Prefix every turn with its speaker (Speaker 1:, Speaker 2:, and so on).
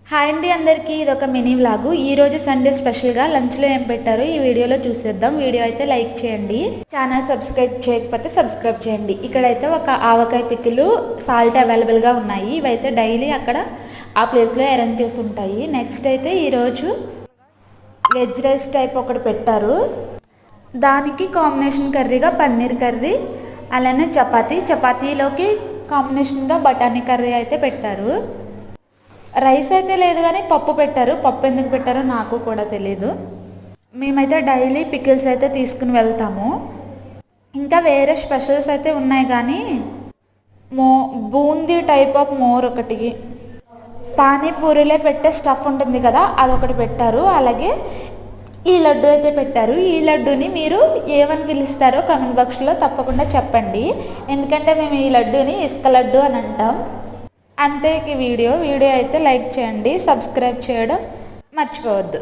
Speaker 1: Hi అండి అందరికీ, ఇది ఒక మినీ వ్లాగు. ఈరోజు సండే స్పెషల్గా లంచ్లో ఏం పెట్టారో ఈ వీడియోలో చూసేద్దాం. వీడియో అయితే లైక్ చేయండి, ఛానల్ సబ్స్క్రైబ్ చేయకపోతే సబ్స్క్రైబ్ చేయండి. ఇక్కడైతే ఒక ఆవకాయ పికిలు సాల్ట్ అవైలబుల్గా ఉన్నాయి. ఇవైతే డైలీ అక్కడ ఆ ప్లేస్లో అరేంజ్ చేసి ఉంటాయి. నెక్స్ట్ అయితే ఈరోజు వెజ్ రైస్ టైప్ ఒకటి పెట్టారు. దానికి కాంబినేషన్ కర్రీగా పన్నీర్ కర్రీ, అలానే చపాతీలోకి కాంబినేషన్గా బఠానీ కర్రీ అయితే పెట్టారు. రైస్ అయితే లేదు కానీ పప్పు పెట్టారు. పప్పు ఎందుకు పెట్టారో నాకు కూడా తెలీదు. మేమైతే డైలీ పికిల్స్ అయితే తీసుకుని వెళ్తాము. ఇంకా వేరే స్పెషల్స్ అయితే ఉన్నాయి కానీ బూందీ టైప్ ఆఫ్ మోర్ ఒకటి, పానీపూరిలో పెట్టే స్టఫ్ ఉంటుంది కదా, అదొకటి పెట్టారు. అలాగే ఈ లడ్డు అయితే పెట్టారు. ఈ లడ్డూని మీరు ఏమని పిలుస్తారో కామెంట్ బాక్స్లో తప్పకుండా చెప్పండి. ఎందుకంటే మేము ఈ లడ్డూని ఇసుక లడ్డు అని అంటాం. అంతే. వీడియో అయితే లైక్ చేయండి, సబ్స్క్రైబ్ చేయడం మర్చిపోవద్దు.